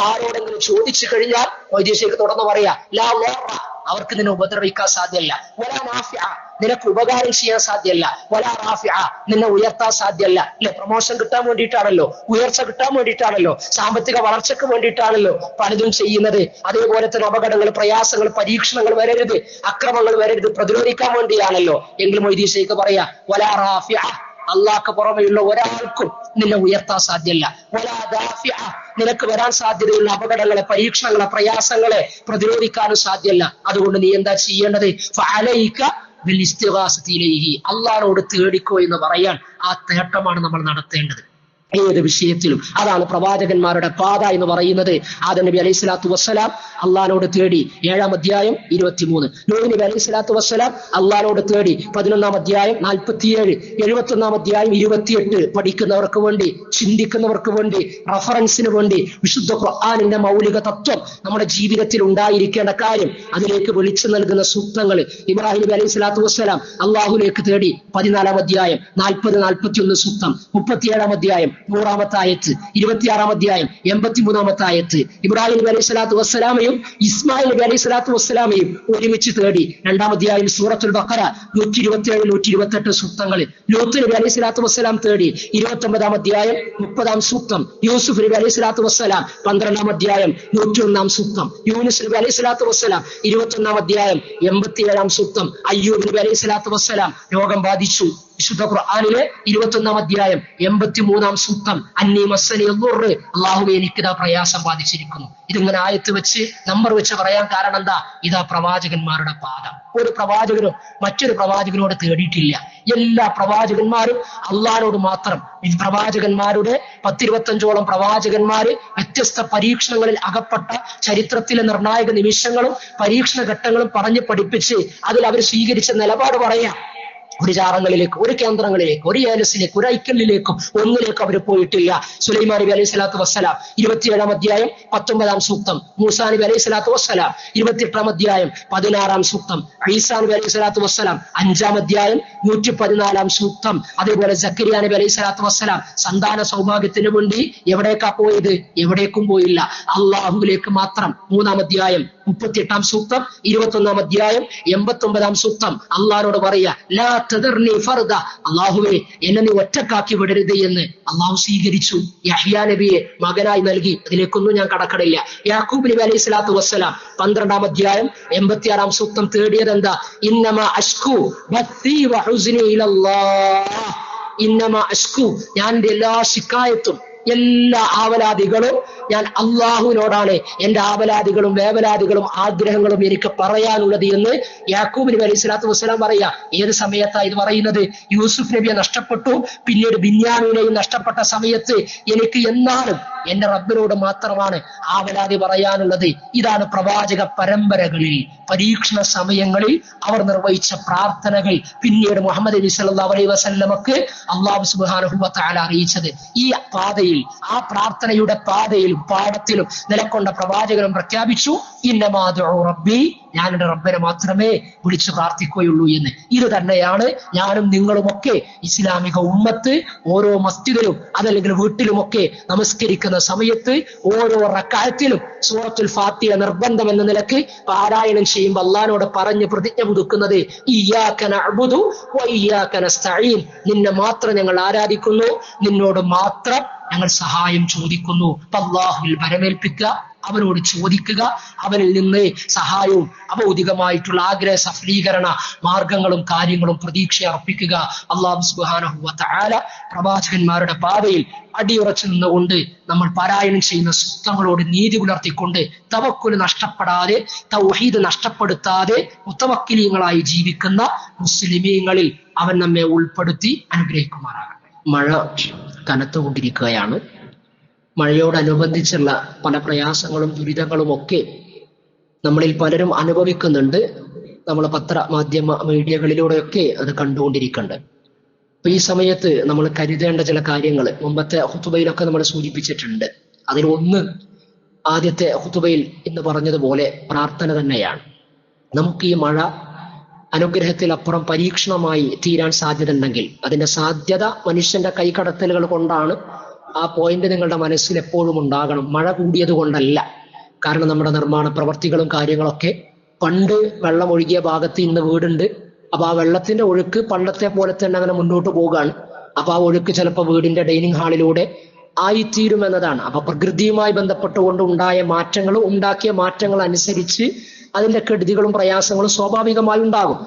ആരോടെങ്കിലും ചോദിച്ചു കഴിഞ്ഞാൽ മൊയ്‌ദി ശൈഖ് തുടർന്ന് പറയാ, ലാ വറ, അവർക്ക് നിന്നെ ഉപദ്രവിക്കാൻ സാധ്യമല്ല, വലാ നാഫിഅ, നിനക്ക് ഉപകാരം ചെയ്യാൻ സാധ്യമല്ല, വലാ റാഫിഅ, നിന്നെ ഉയർത്താൻ സാധ്യമല്ല. അല്ലെ, പ്രൊമോഷൻ കിട്ടാൻ വേണ്ടിയിട്ടാണല്ലോ, ഉയർച്ച കിട്ടാൻ വേണ്ടിയിട്ടാണല്ലോ, സാമ്പത്തിക വളർച്ചയ്ക്ക് വേണ്ടിയിട്ടാണല്ലോ പലതും ചെയ്യുന്നത്. അതേപോലെ തന്നെ അപകടങ്ങൾ, പ്രയാസങ്ങൾ, പരീക്ഷണങ്ങൾ വരരുത്, അക്രമങ്ങൾ വരരുത്, പ്രതിരോധിക്കാൻ വേണ്ടിയാണല്ലോ. എങ്കിലും മൊയ്‌ദി ശൈഖ് പറയാ, വലാ റാഫിഅ, അള്ളാഹ്ക്ക് പുറമെയുള്ള ഒരാൾക്കും നിന്നെ ഉയർത്താൻ സാധ്യമല്ല, വലാ ദാഫിഅ, നിനക്ക് വരാൻ സാധ്യതയുള്ള അപകടങ്ങളെ, പരീക്ഷണങ്ങളെ, പ്രയാസങ്ങളെ പ്രതിരോധിക്കാനും സാധ്യമല്ല. അതുകൊണ്ട് നീ എന്താ ചെയ്യേണ്ടത്? ഫഅലൈക ബിൽ ഇസ്തിഗാസതി ഇലൈഹി, അള്ളാഹ്നോട് തേടിക്കോ എന്ന് പറയാൻ. ആ തേട്ടമാണ് നമ്മൾ നടത്തേണ്ടത് ഏത് വിഷയത്തിലും. അതാണ് പ്രവാചകന്മാരുടെ പാത എന്ന് പറയുന്നത്. ആദം നബി അലൈഹി സ്വലാത്തു വസ്സലാം അള്ളാഹിനോട് തേടി 7-ാം അധ്യായം 23. നൂഹ് നബി അലൈഹി സ്വലാത്തു വസ്സലാം അള്ളാഹിനോട് തേടി 11-ാം അധ്യായം 47, 71-ാം അധ്യായം 28. പഠിക്കുന്നവർക്ക് വേണ്ടി, ചിന്തിക്കുന്നവർക്ക് വേണ്ടി, റഫറൻസിന് വേണ്ടി വിശുദ്ധ ഖുർആനിന്റെ മൗലിക തത്വം നമ്മുടെ ജീവിതത്തിൽ ഉണ്ടായിരിക്കേണ്ട കാര്യം, അതിലേക്ക് വിളിച്ചു നൽകുന്ന സൂക്തങ്ങൾ. ഇബ്രാഹിം നബി അലൈഹി സ്വലാത്തു വസ്സലാം അള്ളാഹുലേക്ക് തേടി 14-ാം അധ്യായം 40-41 സൂക്തം, 37-ാം അധ്യായം 100-ാമത്തെ ആയത്ത്, 26-ാം അധ്യായം 83-ാമത്തെ ആയത്ത്. ഇബ്രാഹിം നബി അലൈഹി സ്വലാത്തു വസ്സലാമയും ഇസ്മായിൽ നബി അലൈഹി സ്വലാത്തു വസ്സലാമയും ഒരുമിച്ച് തേടി 2-ാം അധ്യായം സൂറത്തുൽ ബഖറ 127, 128 സൂക്തങ്ങൾ. ലൂത്ത് നബി അലൈഹി സ്വലാത്തു വസ്സലാം തേടി 29-ാം അധ്യായം 30-ാം സൂക്തം. യൂസുഫ് നബി അലൈഹി സ്വലാത്തു വസ്സലാം 12-ാം അധ്യായം 101-ാം സൂക്തം. യൂനുസ് നബി അലൈഹി സ്വലാത്തു വസ്സലാം 21-ാം അധ്യായം 87-ാം സൂക്തം. അയ്യൂബ് നബി അലൈഹി സ്വലാത്തു വസ്സലാം രോഗം ബാധിച്ചു. വിശുദ്ധ ഖുർആനിലെ 21-ാം അധ്യായം 83-ാം സൂക്തം. അന്നി മസ്സനി യദുർ, അല്ലാഹുവേ എനിക്കിതാ പ്രയാസം ബാധിച്ചിരിക്കുന്നു. ഇതിങ്ങനെ ആയത്ത് വെച്ച് നമ്പർ വെച്ച് പറയാൻ കാരണം എന്താ? ഇതാ പ്രവാചകന്മാരുടെ പാത. ഒരു പ്രവാചകനും മറ്റൊരു പ്രവാചകനോട് തേടിയിട്ടില്ല. എല്ലാ പ്രവാചകന്മാരും അള്ളാഹിനോട് മാത്രം. പ്രവാചകന്മാരുടെ 10-25ഓളം പ്രവാചകന്മാര് വ്യത്യസ്ത പരീക്ഷണങ്ങളിൽ അകപ്പെട്ട ചരിത്രത്തിലെ നിർണായക നിമിഷങ്ങളും പരീക്ഷണ ഘട്ടങ്ങളും പറഞ്ഞ് പഠിപ്പിച്ച് അതിൽ അവർ സ്വീകരിച്ച നിലപാട് പറയാം. ഒരു ജാറങ്ങളിലേക്ക്, ഒരു കേന്ദ്രങ്ങളിലേക്ക്, ഒരു ഏലസിലേക്ക്, ഒരു ഐക്കലിലേക്കും ഒന്നിലേക്കും അവർ പോയിട്ടില്ല. സുലൈമാൻ നബി അലൈഹി സ്വലാത്തു വസ്സലാം 27-ാം അധ്യായം 19-ാം സൂക്തം. മൂസാ നബി അലൈഹി സ്വലാത്തു വസ്സലാം 28-ാം അധ്യായം 16-ാം സൂക്തം. ഈസാ നബി അലൈഹി സ്വലാത്തു വസ്സലാം 5-ാം അധ്യായം 114-ാം സൂക്തം. അതേപോലെ സക്കരിയ നബി അലൈഹി സ്വലാത്തു വസ്സലാം സന്താന സൗഭാഗ്യത്തിന് വേണ്ടി എവിടേക്കാ പോയത്? എവിടേക്കും പോയില്ല, അള്ളാഹുവിലേക്ക് മാത്രം. 3-ാം അധ്യായം 38-ാം സൂക്തം, 21-ാം അധ്യായം 89-ാം സൂക്തം. അള്ളാഹിനോട് പറയാ, ലാ തദർനി ഫർദ, അള്ളാഹുവേ എന്നെ നീ ഒറ്റക്കാക്കി വിടരുത് എന്ന് അള്ളാഹു സ്വീകരിച്ചു. യഹ്യാ നബിയെ മകനായി നൽകി. അതിലേക്കൊന്നും ഞാൻ കടക്കടില്ല. യാക്കൂബ് നബി അലൈഹി സ്വലാത്തു വസ്സലാം 12-ാം അധ്യായം 86-ാം സൂക്തം തേടിയത് എന്താ? ഇന്നമാ അശ്കു ബത്തി വഹുസ്നി ഇലല്ലാഹ്, ഇന്നമാ അശ്കു, ഞാൻ എന്റെ എല്ലാ ശിക്കായത്തും എല്ലാ ആവലാദികളും ഞാൻ അള്ളാഹുവിനോടാണ് എന്റെ ആവലാദികളും വേവലാദികളും ആഗ്രഹങ്ങളും എനിക്ക് പറയാനുള്ളത് എന്ന് യാക്കൂബ് നബി അലൈഹി സ്വലാത്തു വസ്സലാം പറയാ. ഏത് സമയത്താണ് ഇത് പറയുന്നത്? യൂസുഫ് നബിയെ നഷ്ടപ്പെട്ടു, പിന്നീട് ബിന്യാമീനെയും നഷ്ടപ്പെട്ട സമയത്ത് എനിക്ക് എന്നാലും എന്റെ റബ്ബിനോട് മാത്രമാണ് ആവലാതി പറയാനുള്ളത്. ഇതാണ് പ്രവാചക പരമ്പരകളിൽ, പരീക്ഷണ സമയങ്ങളിൽ അവർ നിർവഹിച്ച പ്രാർത്ഥനകൾ പിന്നീട് മുഹമ്മദ് നബി സല്ലല്ലാഹു അലൈഹി വസല്ലമക്ക് അല്ലാഹു സുബ്ഹാനഹു വ തആല അറിയിച്ചത്. ഈ പാതയിൽ, ആ പ്രാർത്ഥനയുടെ പാതയിലും പാഠത്തിലും നിലക്കൊണ്ട പ്രവാചകനും പ്രഖ്യാപിച്ചു, ഇന്നമാ ദുഉ റബ്ബി, ഞാൻ എന്റെ റബ്ബിനെ മാത്രമേ വിളിച്ചു പ്രാർത്ഥിക്കുകയുള്ളൂ എന്ന്. ഇത് തന്നെയാണ് ഞാനും നിങ്ങളുമൊക്കെ ഇസ്ലാമിക ഉമ്മത്ത് ഓരോ മസ്ജിദിലും അതല്ലെങ്കിൽ വീട്ടിലുമൊക്കെ നമസ്കരിക്കുന്ന സമയത്ത് ഓരോ റക്അത്തിലും സൂറത്തുൽ ഫാത്തിഹ നിർബന്ധം എന്ന നിലക്ക് പാരായണം ചെയ്യുമ്പോൾ അല്ലാഹുവോട് പറഞ്ഞ് പ്രതിജ്ഞ പുതുക്കുന്നത്, ഇയ്യാക നഅ്ബുദു വ ഇയ്യാക നസ്തഈൻ, നിന്നെ മാത്രം ഞങ്ങൾ ആരാധിക്കുന്നു, നിന്നോട് മാത്രം ഞങ്ങൾ സഹായം ചോദിക്കുന്നു. അല്ലാഹുവിൽ വരമേൽപ്പിക്കുക, അവനോട് ചോദിക്കുക, അവനിൽ നിന്ന് സഹായവും അഭൗതികമായിട്ടുള്ള ആഗ്രഹ സഫലീകരണ മാർഗങ്ങളും കാര്യങ്ങളും പ്രതീക്ഷ അർപ്പിക്കുക. അല്ലാഹു സുബ്ഹാനഹു വ തആല പ്രവാചകന്മാരുടെ പാതയിൽ അടിയുറച്ചു നിന്നുകൊണ്ട് നമ്മൾ പാരായണം ചെയ്യുന്ന സൂക്തങ്ങളോട് നീതി പുലർത്തിക്കൊണ്ട് തവക്കുൽ നഷ്ടപ്പെടാതെ തൗഹീദ് നഷ്ടപ്പെടുത്താതെ മുത്തവക്കിലീങ്ങളായി ജീവിക്കുന്ന മുസ്ലിമീങ്ങളിൽ അവൻ നമ്മെ ഉൾപ്പെടുത്തി അനുഗ്രഹിക്കുമാറാകട്ടെ. മഴ കനത്തുകൊണ്ടിരിക്കുകയാണ്. മഴയോടനുബന്ധിച്ചുള്ള പല പ്രയാസങ്ങളും ദുരിതങ്ങളും ഒക്കെ നമ്മളിൽ പലരും അനുഭവിക്കുന്നുണ്ട്. നമ്മൾ പത്രമാധ്യമ മീഡിയകളിലൂടെയൊക്കെ അത് കണ്ടുകൊണ്ടിരിക്കുന്നുണ്ട്. അപ്പൊ ഈ സമയത്ത് നമ്മൾ കരുതേണ്ട ചില കാര്യങ്ങൾ മുമ്പത്തെ ഹുതുബയിലൊക്കെ നമ്മൾ സൂചിപ്പിച്ചിട്ടുണ്ട്. അതിലൊന്ന്, ആദ്യത്തെ ഹുതുബയിൽ ഇന്ന് പറഞ്ഞതുപോലെ പ്രാർത്ഥന തന്നെയാണ്. നമുക്ക് ഈ മഴ അനുഗ്രഹത്തിലപ്പുറം പരീക്ഷണമായി തീരാൻ സാധ്യത ഉണ്ടെങ്കിൽ അതിന്റെ സാധ്യത മനുഷ്യന്റെ കൈകടത്തലുകൾ കൊണ്ടാണ്. ആ പോയിന്റ് നിങ്ങളുടെ മനസ്സിൽ എപ്പോഴും ഉണ്ടാകണം. മഴ കൂടിയത് കൊണ്ടല്ല. കാരണം നമ്മുടെ നിർമ്മാണ പ്രവർത്തികളും കാര്യങ്ങളൊക്കെ പണ്ട് വെള്ളം ഒഴുകിയ ഭാഗത്ത് ഇന്ന് വീടുണ്ട്. അപ്പൊ ആ വെള്ളത്തിന്റെ ഒഴുക്ക് പണ്ടത്തെ പോലെ തന്നെ അങ്ങനെ മുന്നോട്ട് പോവുകയാണ്. അപ്പൊ ആ ഒഴുക്ക് ചിലപ്പോൾ വീടിന്റെ ഡൈനിങ് ഹാളിലൂടെ ആയിത്തീരുമെന്നതാണ്. അപ്പൊ പ്രകൃതിയുമായി ബന്ധപ്പെട്ടുകൊണ്ട് ഉണ്ടായ മാറ്റങ്ങളും ഉണ്ടാക്കിയ മാറ്റങ്ങൾ അനുസരിച്ച് അതിന്റെ കെടുതികളും പ്രയാസങ്ങളും സ്വാഭാവികമായി ഉണ്ടാകും.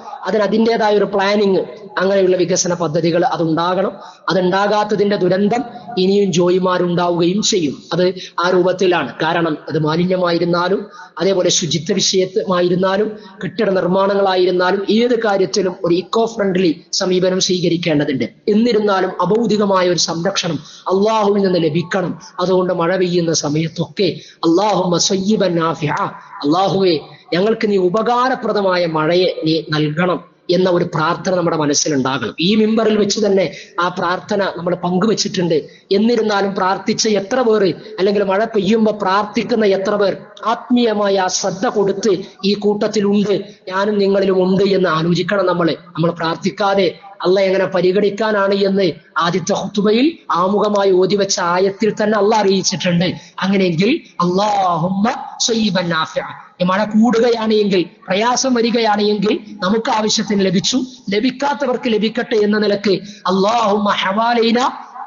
അതിൻ്റെതായ ഒരു പ്ലാനിങ്, അങ്ങനെയുള്ള വികസന പദ്ധതികൾ അതുണ്ടാകണം. അതുണ്ടാകാത്തതിന്റെ ദുരന്തം ഇനിയും ജോയിമാരുണ്ടാവുകയും ചെയ്യും. അത് ആ രൂപത്തിലാണ്. കാരണം അത് മാലിന്യമായിരുന്നാലും അതേപോലെ ശുചിത്വ വിഷയമായിരുന്നാലും കെട്ടിട നിർമ്മാണങ്ങളായിരുന്നാലും ഏത് കാര്യത്തിലും ഒരു ഇക്കോ ഫ്രണ്ട്ലി സമീപനം സ്വീകരിക്കേണ്ടതുണ്ട്. എന്നിരുന്നാലും അഭൗതികമായ ഒരു സംരക്ഷണം അള്ളാഹുവിൽ നിന്ന് ലഭിക്കണം. അതുകൊണ്ട് മഴ പെയ്യുന്ന സമയത്തൊക്കെ അല്ലാഹുമ്മ സയ്യിബൻ നാഫിഅ, അള്ളാഹുവെ ഞങ്ങൾക്ക് നീ ഉപകാരപ്രദമായ മഴയെ നീ നൽകണം എന്ന ഒരു പ്രാർത്ഥന നമ്മുടെ മനസ്സിലുണ്ടാകണം. ഈ മിമ്പറിൽ വെച്ച് തന്നെ ആ പ്രാർത്ഥന നമ്മൾ പങ്കുവെച്ചിട്ടുണ്ട്. എന്നിരുന്നാലും പ്രാർത്ഥിച്ച എത്ര പേർ, അല്ലെങ്കിൽ മഴ പെയ്യുമ്പോൾ പ്രാർത്ഥിക്കുന്ന എത്ര പേർ ആത്മീയമായ ആ ശ്രദ്ധ കൊടുത്ത് ഈ കൂട്ടത്തിലുണ്ട്, ഞാനും നിങ്ങളിലും ഉണ്ട് എന്ന് ആലോചിക്കണം. നമ്മൾ പ്രാർത്ഥിക്കാതെ അള്ളാഹ് എങ്ങനെ പരിഗണിക്കാനാണ് എന്ന് ആദ്യത്തെ ഹുതുബയിൽ ആമുഖമായി ഓതിവെച്ച ആയത്തിൽ തന്നെ അള്ളാഹ് അറിയിച്ചിട്ടുണ്ട്. അങ്ങനെയെങ്കിൽ അല്ലാഹുമ്മ സയ്യിബൻ നാഫിഅ, മഴ കൂടുകയാണ് എങ്കിൽ, പ്രയാസം വരികയാണ് എങ്കിൽ നമുക്ക് ആവശ്യത്തിന് ലഭിച്ചു, ലഭിക്കാത്തവർക്ക് ലഭിക്കട്ടെ എന്ന നിലക്ക് അല്ലാഹുമ്മ ഹവാലൈന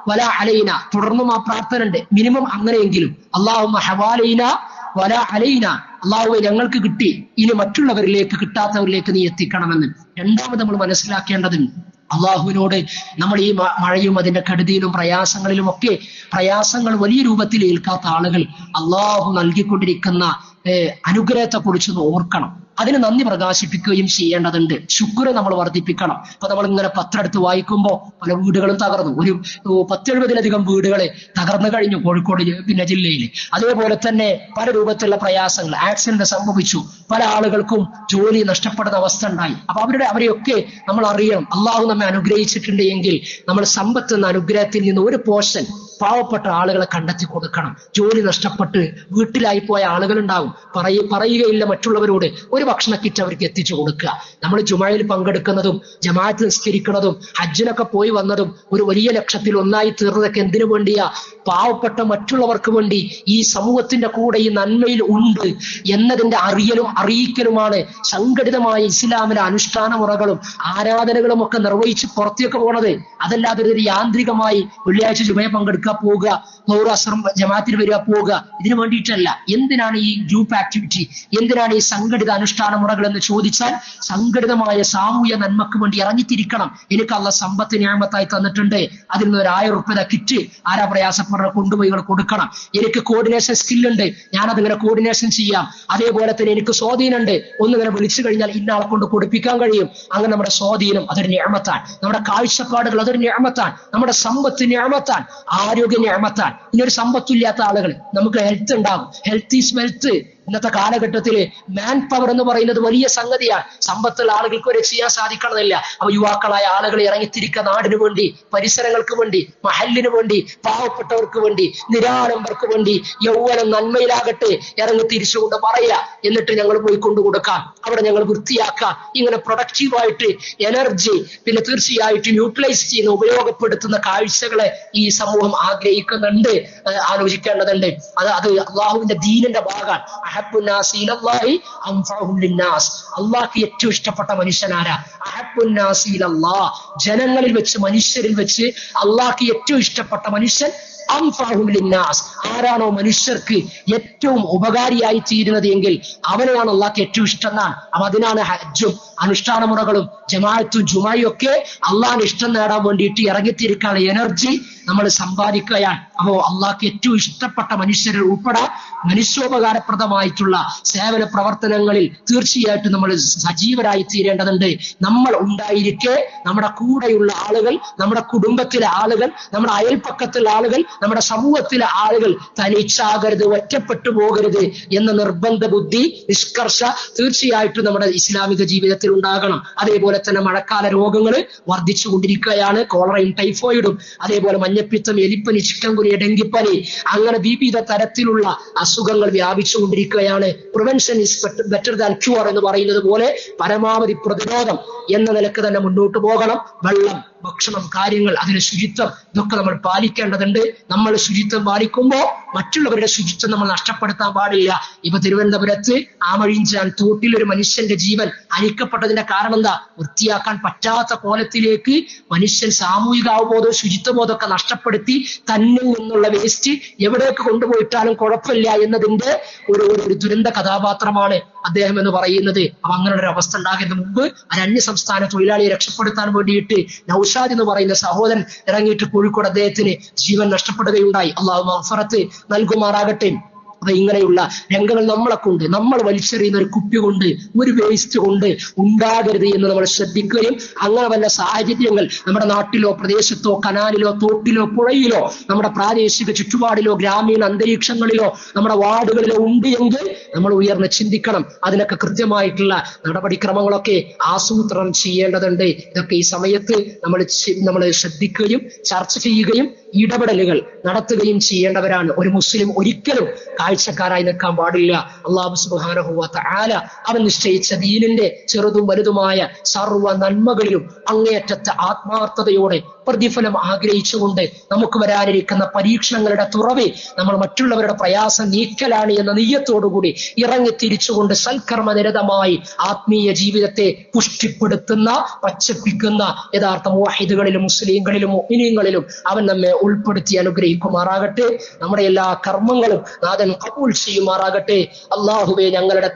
വലാ അലൈന, തുടർന്നും ആ പ്രാർത്ഥന ഉണ്ട്. മിനിമം അങ്ങനെയെങ്കിലും അല്ലാഹുമ്മ ഹവാലൈന വലാ അലൈന, അള്ളാഹുവെ ഞങ്ങൾക്ക് കിട്ടി, ഇനി മറ്റുള്ളവരിലേക്ക് കിട്ടാത്തവരിലേക്ക് നീ എത്തിക്കണമെന്ന്. രണ്ടാമത് നമ്മൾ മനസ്സിലാക്കേണ്ടതുണ്ട്, അള്ളാഹുവിനോട് നമ്മൾ ഈ മഴയും അതിന്റെ കെടുതിയിലും പ്രയാസങ്ങളിലും ഒക്കെ പ്രയാസങ്ങൾ വലിയ രൂപത്തിൽ ഏൽക്കാത്ത ആളുകൾ അള്ളാഹു നൽകിക്കൊണ്ടിരിക്കുന്ന അനുഗ്രഹത്തെ കുറിച്ച് ഓർക്കണം. അതിന് നന്ദി പ്രകാശിപ്പിക്കുകയും ചെയ്യേണ്ടതുണ്ട്. ശുക്ർ നമ്മൾ വർദ്ധിപ്പിക്കണം. അപ്പൊ നമ്മൾ ഇങ്ങനെ പത്രം എടുത്ത് വായിക്കുമ്പോൾ പല വീടുകളും തകർന്നു. ഒരു 10-70-ലധികം വീടുകളെ തകർന്നു കഴിഞ്ഞു കോഴിക്കോട് ജില്ലയിൽ. അതേപോലെ തന്നെ പല രൂപത്തിലുള്ള പ്രയാസങ്ങൾ, ആക്സിഡന്റ് സംഭവിച്ചു, പല ആളുകൾക്കും ജോലി നഷ്ടപ്പെടുന്ന അവസ്ഥ ഉണ്ടായി. അപ്പൊ അവരെയൊക്കെ നമ്മൾ അറിയണം. അള്ളാഹു നമ്മെ അനുഗ്രഹിച്ചിട്ടുണ്ട് എങ്കിൽ നമ്മൾ സമ്പത്ത് എന്ന അനുഗ്രഹത്തിൽ നിന്ന് ഒരു പോർഷൻ പാവപ്പെട്ട ആളുകളെ കണ്ടെത്തി കൊടുക്കണം. ജോലി നഷ്ടപ്പെട്ട് വീട്ടിലായി പോയ ആളുകൾ ഉണ്ടാവും. പറയുകയില്ല മറ്റുള്ളവരോട്. ഒരു ഭക്ഷണ കിറ്റ് അവർക്ക് എത്തിച്ചു കൊടുക്കുക. നമ്മൾ ജുമയിൽ പങ്കെടുക്കുന്നതും ജമാഅത്ത് നിസ്കരിക്കുന്നതും ഹജ്ജിനൊക്കെ പോയി വന്നതും ഒരു വലിയ ലക്ഷ്യത്തിൽ ഒന്നായി തീർന്നതൊക്കെ എന്തിനു വേണ്ടിയാ? പാവപ്പെട്ട മറ്റുള്ളവർക്ക് വേണ്ടി ഈ സമൂഹത്തിന്റെ കൂടെ ഈ നന്മയിൽ ഉണ്ട് എന്നതിന്റെ അറിയിക്കലുമാണ് സംഘടിതമായ ഇസ്ലാമിലെ അനുഷ്ഠാന മുറകളും ആരാധനകളും ഒക്കെ നിർവഹിച്ച് പുറത്തേക്ക് പോണത്. അതല്ലാതെ ഒരു യാന്ത്രികമായി വെള്ളിയാഴ്ച ജുമയെ പങ്കെടുക്കുക, പോവുക, അസ്രം ജമാഅത്തിന് വരിക, പോവുക, ഇതിനു വേണ്ടിയിട്ടല്ല. എന്തിനാണ് ഈ ഗ്രൂപ്പ് ആക്ടിവിറ്റി? എന്തിനാണ് ഈ സംഘടിത അനുഷ്ഠാന മുറകൾ എന്ന് ചോദിച്ചാൽ സംഘടിതമായ സാമൂഹ്യ നന്മക്ക് വേണ്ടി ഇറങ്ങിത്തിരിക്കണം. എനിക്ക് അള്ളാഹ് സമ്പത്ത് നിഅമത്തായി തന്നിട്ടുണ്ട്, അതിൽ നിന്ന് ഒരു 1000 രൂപ കിറ്റ് ആരാ പ്രയാസപ്പെടുന്ന കൊണ്ടുപോയി കൊടുക്കണം. എനിക്ക് കോർഡിനേഷൻ സ്കില്ലുണ്ട്, ഞാനതിങ്ങനെ കോർഡിനേഷൻ ചെയ്യാം. അതേപോലെ തന്നെ എനിക്ക് സ്വാധീനമുണ്ട്, ഒന്നിങ്ങനെ വിളിച്ചു കഴിഞ്ഞാൽ ഇന്നാളെ കൊണ്ട് കൊടുപ്പിക്കാൻ കഴിയും. അങ്ങനെ നമ്മുടെ സ്വാധീനം അതൊരു നിഅമത്താണ്. നമ്മുടെ കാഴ്ചപ്പാടുകൾ അതൊരു നിഅമത്താണ്. നമ്മുടെ സമ്പത്ത് നിഅമത്താണ്. ആരോഗ്യ നിഅമത്താണ്. ഇനിയൊരു സമ്പത്തില്ലാത്ത ആളുകൾ, നമുക്ക് ഹെൽത്ത് ഉണ്ടാകും. Health is wealth. ഇന്നത്തെ കാലഘട്ടത്തില് മാൻ പവർ എന്ന് പറയുന്നത് വലിയ സംഗതിയാണ്. സമ്പത്തുള്ള ആളുകൾക്ക് വരെ ചെയ്യാൻ സാധിക്കണമെന്നില്ല. അപ്പൊ യുവാക്കളായ ആളുകൾ ഇറങ്ങിത്തിരിക്കുക, നാടിനു വേണ്ടി, പരിസരങ്ങൾക്ക് വേണ്ടി, മഹലിന് വേണ്ടി, പാവപ്പെട്ടവർക്ക് വേണ്ടി, നിരാലംബർക്ക് വേണ്ടി. യൗവനം നന്മയിലാകട്ടെ, ഇറങ്ങി തിരിച്ചുകൊണ്ട് പറയുക, എന്നിട്ട് ഞങ്ങൾ പോയി കൊണ്ടു കൊടുക്കാം, അവിടെ ഞങ്ങൾ വൃത്തിയാക്കാം. ഇങ്ങനെ പ്രൊഡക്റ്റീവായിട്ട് എനർജി പിന്നെ തീർച്ചയായിട്ടും യൂട്ടിലൈസ് ചെയ്യുന്ന, ഉപയോഗപ്പെടുത്തുന്ന കാഴ്ചകളെ ഈ സമൂഹം ആഗ്രഹിക്കുന്നുണ്ട്, ആലോചിക്കേണ്ടതുണ്ട്. അത് അള്ളാഹുവിന്റെ ദീനിന്റെ ഭാഗമാണ്. അള്ളാഹ്ക്ക് ഏറ്റവും ഇഷ്ടപ്പെട്ട മനുഷ്യനാരാ? ജനങ്ങളിൽ വെച്ച്, മനുഷ്യരിൽ വെച്ച് അള്ളാഹ്ക്ക് ഏറ്റവും ഇഷ്ടപ്പെട്ട മനുഷ്യൻ അൻഫഅഹും ലിന്നാസ്. ആരാണോ മനുഷ്യർക്ക് ഏറ്റവും ഉപകാരിയായി തീരുന്നത് എങ്കിൽ അവനെയാണ് അള്ളാഹ്ക്ക് ഏറ്റവും ഇഷ്ടം എന്നാണ്. അപ്പൊ അതിനാണ് ഹജ്ജും അനുഷ്ഠാന മുറകളും ജമാഅത്തും ജുമായും ഒക്കെ അള്ളാഹിന് ഇഷ്ടം നേടാൻ വേണ്ടിയിട്ട് ഇറങ്ങിത്തിരിക്കാനുള്ള എനർജി നമ്മൾ സമ്പാദിക്കുകയാണ്. അപ്പോ അള്ളാഹ്ക്ക് ഏറ്റവും ഇഷ്ടപ്പെട്ട മനുഷ്യരിൽ ഉൾപ്പെടെ മനുഷ്യോപകാരപ്രദമായിട്ടുള്ള സേവന പ്രവർത്തനങ്ങളിൽ തീർച്ചയായിട്ടും നമ്മൾ സജീവരായി തീരേണ്ടതുണ്ട്. നമ്മൾ ഉണ്ടായിരിക്കെ നമ്മുടെ കൂടെയുള്ള ആളുകൾ, നമ്മുടെ കുടുംബത്തിലെ ആളുകൾ, നമ്മുടെ അയൽപ്പക്കത്തിലെ ആളുകൾ, നമ്മുടെ സമൂഹത്തിലെ ആളുകൾ തനിച്ചാകരുത്, ഒറ്റപ്പെട്ടു പോകരുത് എന്ന നിർബന്ധ ബുദ്ധി, നിഷ്കർഷ തീർച്ചയായിട്ടും നമ്മുടെ ഇസ്ലാമിക ജീവിതത്തിൽ ഉണ്ടാകണം. അതേപോലെ തന്നെ മഴക്കാല രോഗങ്ങൾ വർദ്ധിച്ചുകൊണ്ടിരിക്കുകയാണ്. കോളറയും ടൈഫോയിഡും അതേപോലെ മഞ്ഞപ്പിത്തം, എലിപ്പനി, ചിക്കൻ ഗുനിയ, ഡെങ്കിപ്പനി, അങ്ങനെ വിവിധ തരത്തിലുള്ള അസുഖങ്ങൾ വ്യാപിച്ചുകൊണ്ടിരിക്കുകയാണ്. Prevention is better than cure എന്ന് പറയുന്നത് പോലെ പരമാവധി പ്രതിരോധം എന്ന നിലക്ക് തന്നെ മുന്നോട്ട് പോകണം. വെള്ളം, ഭക്ഷണം, കാര്യങ്ങൾ, അതിന് ശുചിത്വം, ഇതൊക്കെ നമ്മൾ പാലിക്കേണ്ടതുണ്ട്. നമ്മൾ ശുചിത്വം പാലിക്കുമ്പോൾ മറ്റുള്ളവരുടെ ശുചിത്വം നമ്മൾ നഷ്ടപ്പെടുത്താൻ പാടില്ല. ഇപ്പൊ തിരുവനന്തപുരത്ത് ആമഴിഞ്ചാൻ തോട്ടിൽ ഒരു മനുഷ്യന്റെ ജീവൻ അഴിക്കപ്പെട്ടതിന്റെ കാരണം എന്താ? വൃത്തിയാക്കാൻ പറ്റാത്ത കോലത്തിലേക്ക് മനുഷ്യൻ സാമൂഹിക അവബോധവും ശുചിത്വബോധമൊക്കെ നഷ്ടപ്പെടുത്തി തന്നിൽ നിന്നുള്ള വേസ്റ്റ് എവിടേക്ക് കൊണ്ടുപോയിട്ടാലും കുഴപ്പമില്ല എന്നതിന്റെ ഒരു ദുരന്ത കഥാപാത്രമാണ് അദ്ദേഹം എന്ന് പറയുന്നത്. അപ്പൊ അങ്ങനെ ഒരു അവസ്ഥ ഉണ്ടാകുന്നതിന് മുമ്പ് ഒരു അന്യ സംസ്ഥാന തൊഴിലാളിയെ രക്ഷപ്പെടുത്താൻ വേണ്ടിയിട്ട് നൗഷാദ് എന്ന് പറയുന്ന സഹോദരൻ ഇറങ്ങിയിട്ട് കോഴിക്കോട് അദ്ദേഹത്തിന് ജീവൻ നഷ്ടപ്പെടുകയുണ്ടായി. അള്ളാഹു മഗ്ഫിറത്ത് നൽകുമാറാകട്ടെ. അപ്പൊ ഇങ്ങനെയുള്ള രംഗങ്ങൾ നമ്മളൊക്കെ ഉണ്ട്. നമ്മൾ വലിച്ചെറിയുന്ന ഒരു കുപ്പി കൊണ്ട്, ഒരു വേസ്റ്റ് കൊണ്ട് ഉണ്ടാകരുത് എന്ന് നമ്മൾ ശ്രദ്ധിക്കുകയും അങ്ങനെ വല്ല സാഹചര്യങ്ങൾ നമ്മുടെ നാട്ടിലോ പ്രദേശത്തോ കനാലിലോ തോട്ടിലോ പുഴയിലോ നമ്മുടെ പ്രാദേശിക ചുറ്റുപാടിലോ ഗ്രാമീണ അന്തരീക്ഷങ്ങളിലോ നമ്മുടെ വാർഡുകളിലോ ഉണ്ട് എങ്കിൽ നമ്മൾ ഉയർന്ന് ചിന്തിക്കണം. അതിനൊക്കെ കൃത്യമായിട്ടുള്ള നടപടിക്രമങ്ങളൊക്കെ ആസൂത്രണം ചെയ്യേണ്ടതുണ്ട്. ഇതൊക്കെ ഈ സമയത്ത് നമ്മൾ ശ്രദ്ധിക്കുകയും ചർച്ച ചെയ്യുകയും ഇടപെടലുകൾ നടത്തുകയും ചെയ്യേണ്ടവരാണ്. ഒരു മുസ്ലിം ഒരിക്കലും കാഴ്ചക്കാരായി നിൽക്കാൻ പാടില്ല. അല്ലാഹു സുബ്ഹാനഹു വ തആല അവൻ നിശ്ചയിച്ച ദീനിന്റെ ചെറുതും വലുതുമായ സർവ്വ നന്മകളിലും അങ്ങേയറ്റത്തെ ആത്മാർത്ഥതയോടെ പ്രതിഫലം ആഗ്രഹിച്ചുകൊണ്ട് നമുക്ക് വരാനിരിക്കുന്ന പരീക്ഷണങ്ങളുടെ തുറവി നമ്മൾ മറ്റുള്ളവരുടെ പ്രയാസം നീക്കലാണ് എന്ന നിയ്യത്തോടുകൂടി ഇറങ്ങി തിരിച്ചുകൊണ്ട് സൽക്കർമ്മനിരതമായി ആത്മീയ ജീവിതത്തെ പുഷ്ടിപ്പെടുത്തുന്ന, പച്ചപ്പിക്കുന്ന യഥാർത്ഥ മുവഹിദുകളിലും മുസ്ലിങ്ങളിലും മുഅ്മിനീങ്ങളിലും അവൻ നമ്മെ ഉൾപ്പെടുത്തി അനുഗ്രഹിക്കുമാറാകട്ടെ. നമ്മുടെ എല്ലാ കർമ്മങ്ങളും നാഥൻ ഖബൂൽ ചെയ്യുമാറാകട്ടെ. അല്ലാഹുവേ, ഞങ്ങളുടെ